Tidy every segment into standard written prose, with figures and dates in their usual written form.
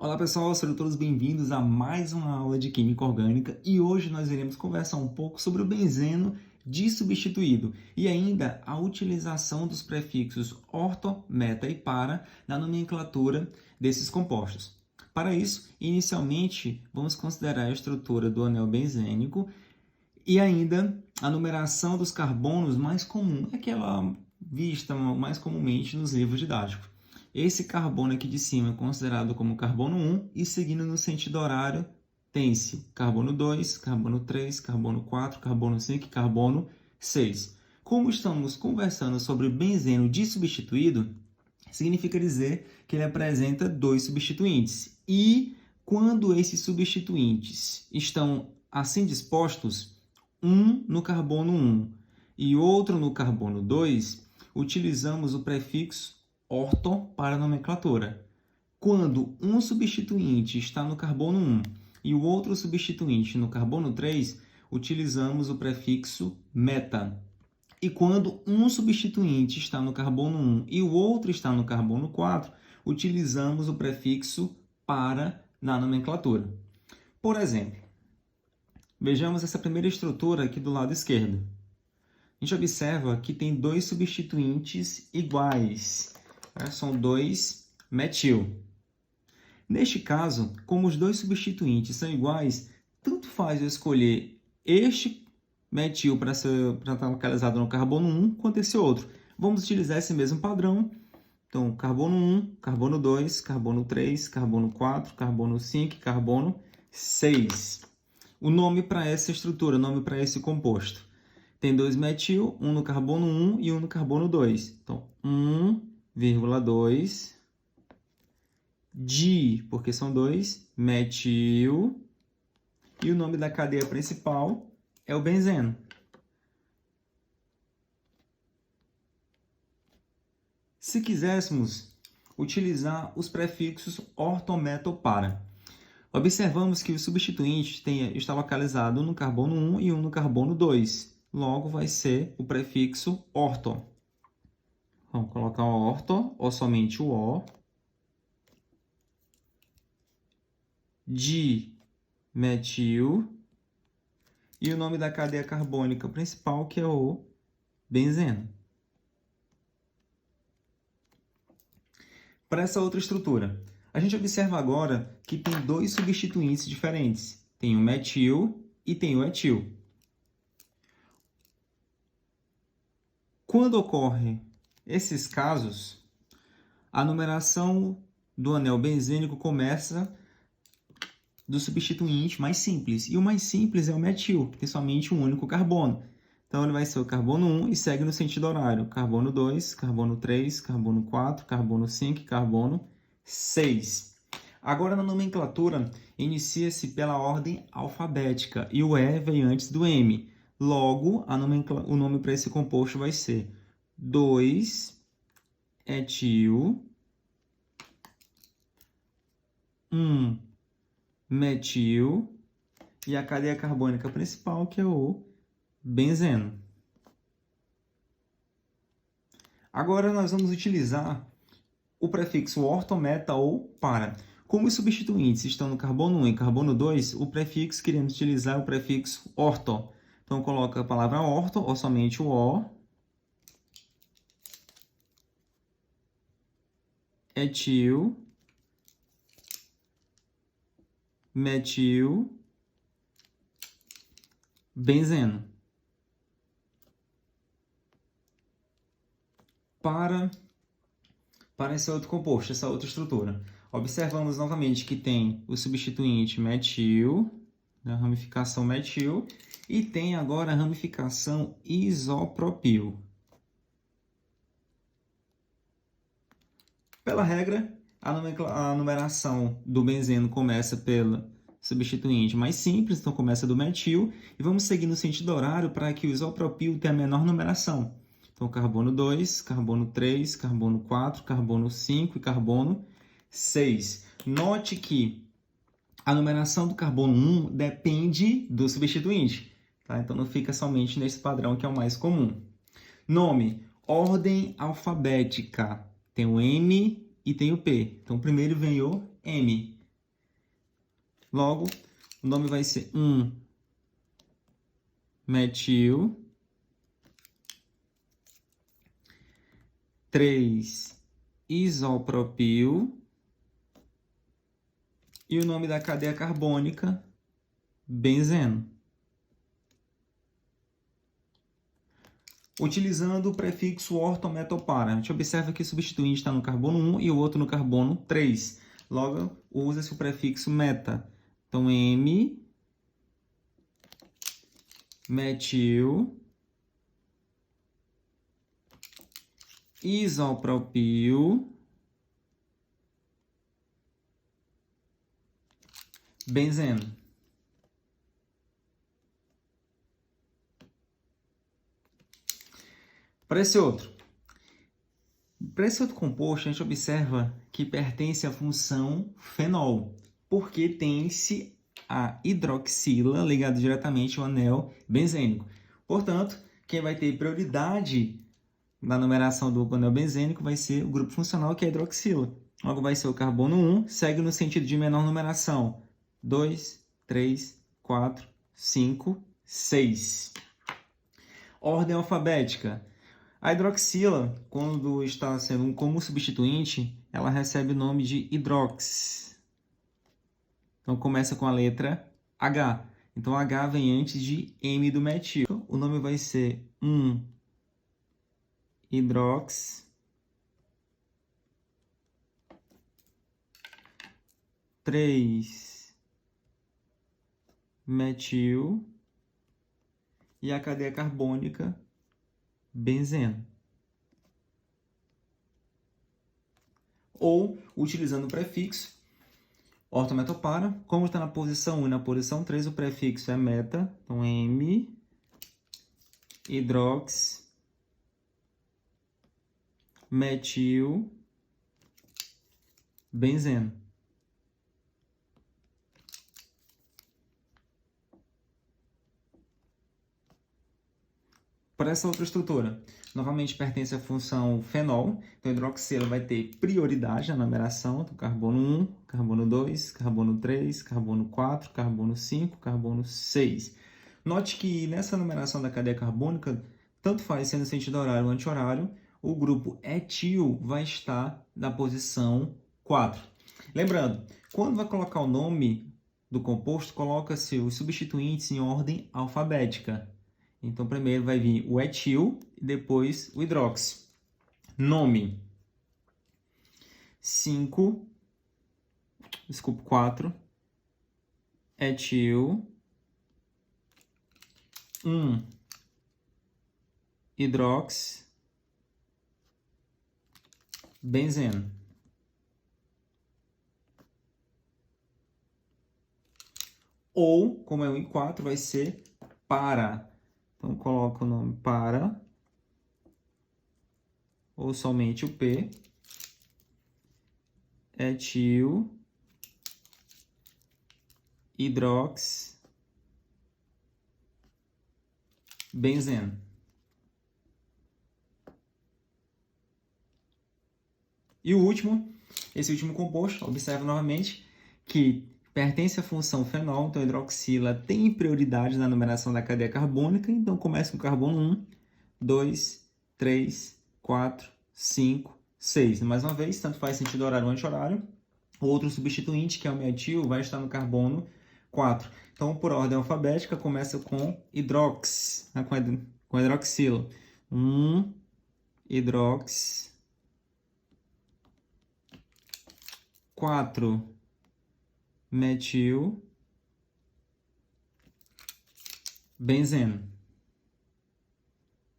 Olá pessoal, sejam todos bem-vindos a mais uma aula de Química Orgânica e hoje nós iremos conversar um pouco sobre o benzeno dissubstituído e ainda a utilização dos prefixos orto, meta e para na nomenclatura desses compostos. Para isso, inicialmente, vamos considerar a estrutura do anel benzênico e ainda a numeração dos carbonos mais comum, aquela vista mais comumente nos livros didáticos. Esse carbono aqui de cima é considerado como carbono 1 e seguindo no sentido horário tem-se carbono 2, carbono 3, carbono 4, carbono 5 e carbono 6. Como estamos conversando sobre benzeno dissubstituído, significa dizer que ele apresenta dois substituintes. E quando esses substituintes estão assim dispostos, um no carbono 1 e outro no carbono 2, utilizamos o prefixo orto para a nomenclatura. Quando um substituinte está no carbono 1 e o outro substituinte no carbono 3, utilizamos o prefixo meta. E quando um substituinte está no carbono 1 e o outro está no carbono 4, utilizamos o prefixo para na nomenclatura. Por exemplo, vejamos essa primeira estrutura aqui do lado esquerdo. A gente observa que tem dois substituintes iguais. São 2-metil. Neste caso, como os dois substituintes são iguais, tanto faz eu escolher este metil para estar localizado no carbono 1, quanto esse outro. Vamos utilizar esse mesmo padrão. Então, carbono 1, carbono 2, carbono 3, carbono 4, carbono 5 e carbono 6. O nome para essa estrutura, o nome para esse composto. Tem 2-metil, um no carbono 1 e um no carbono 2. Então, 1,2 porque são 2, metil, e o nome da cadeia principal é o benzeno. Se quiséssemos utilizar os prefixos orto, meta ou para, observamos que o substituinte está localizado um no carbono 1 e um no carbono 2. Logo, vai ser o prefixo orto. Vamos colocar o orto, ou somente o O. Dimetil. E o nome da cadeia carbônica principal, que é o benzeno. Para essa outra estrutura, a gente observa agora que tem dois substituintes diferentes. Tem o metil e tem o etil. Quando ocorrem esses casos, a numeração do anel benzênico começa do substituinte mais simples. E o mais simples é o metil, que tem somente um único carbono. Então, ele vai ser o carbono 1 e segue no sentido horário. Carbono 2, carbono 3, carbono 4, carbono 5 e carbono 6. Agora, na nomenclatura, inicia-se pela ordem alfabética e o E vem antes do M. Logo, o nome para esse composto vai ser 2-etil, 1-metil e a cadeia carbônica principal, que é o benzeno. Agora, nós vamos utilizar o prefixo orto, meta ou para. Como os substituintes estão no carbono 1 e carbono 2, o prefixo que queremos utilizar é o prefixo orto. Então, coloca a palavra orto, ou somente o O, etil, metil, benzeno. Para esse outro composto, essa outra estrutura, observamos novamente que tem o substituinte metil, a ramificação metil, e tem agora a ramificação isopropil. Pela regra, a numeração do benzeno começa pelo substituinte mais simples, então começa do metil, e vamos seguir no sentido horário para que o isopropil tenha a menor numeração. Então, carbono 2, carbono 3, carbono 4, carbono 5 e carbono 6. Note que a numeração do carbono 1 depende do substituinte. Tá? Então, não fica somente nesse padrão que é o mais comum. Nome, ordem alfabética. Tem o M e tem o P. Então, primeiro vem o M. Logo, o nome vai ser 1-metil, 3-isopropil, e o nome da cadeia carbônica, benzeno. Utilizando o prefixo ortometopara, a gente observa que o substituinte está no carbono 1 e o outro no carbono 3. Logo, usa-se o prefixo meta. Então, M-metil, isopropil, benzeno. Para esse outro composto, a gente observa que pertence à função fenol, porque tem-se a hidroxila ligada diretamente ao anel benzênico. Portanto, quem vai ter prioridade na numeração do anel benzênico vai ser o grupo funcional, que é a hidroxila. Logo, vai ser o carbono 1, segue no sentido de menor numeração. 2, 3, 4, 5, 6. Ordem alfabética. A hidroxila, quando está sendo como substituinte, ela recebe o nome de hidrox. Então, começa com a letra H. Então, H vem antes de M do metil. O nome vai ser 1-hidrox, 3-metil, e a cadeia carbônica, benzeno. Ou, utilizando o prefixo ortometopara, como está na posição 1 e na posição 3, o prefixo é meta, então M, hidrox, metil, benzeno. Para essa outra estrutura, novamente pertence à função fenol, então a hidroxila vai ter prioridade na numeração do carbono 1, carbono 2, carbono 3, carbono 4, carbono 5, carbono 6. Note que nessa numeração da cadeia carbônica, tanto faz sendo sentido horário ou anti-horário, o grupo etil vai estar na posição 4. Lembrando, quando vai colocar o nome do composto, coloca-se os substituintes em ordem alfabética. Então, primeiro vai vir o etil e depois o hidrox. Nome: 4, etil, 1, hidrox, benzeno. Ou, como é 1 e 4, vai ser para. Então, coloco o nome para, ou somente o P, etil, hidrox, benzeno. E o último, esse último composto, observa novamente que pertence à função fenol, então a hidroxila tem prioridade na numeração da cadeia carbônica, então começa com carbono 1, 2, 3, 4, 5, 6. Mais uma vez, tanto faz sentido horário ou anti-horário. O outro substituinte, que é o metil, vai estar no carbono 4. Então, por ordem alfabética, começa com hidrox, com a hidroxila. 1, hidrox, 4, metil, benzeno.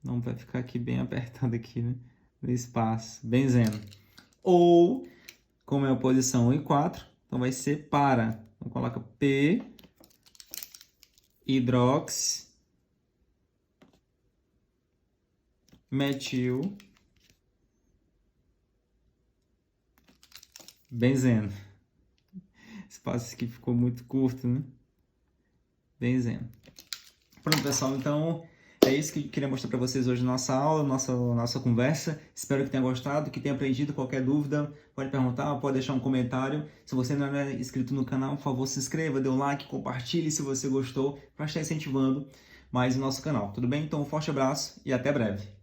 Não vai ficar aqui bem apertado aqui, né? No espaço. Benzeno. Ou, como é a posição 1 e 4, então vai ser para. Então coloca P, hidrox, metil, benzeno. Esse espaço aqui ficou muito curto, né? Benzeno. Pronto, pessoal. Então, É isso que eu queria mostrar para vocês hoje na nossa aula, nossa conversa. Espero que tenha gostado, que tenha aprendido. Qualquer dúvida, pode perguntar, pode deixar um comentário. Se você não é inscrito no canal, por favor, se inscreva, dê um like, compartilhe se você gostou, para estar incentivando mais o nosso canal. Tudo bem? Então, um forte abraço e até breve.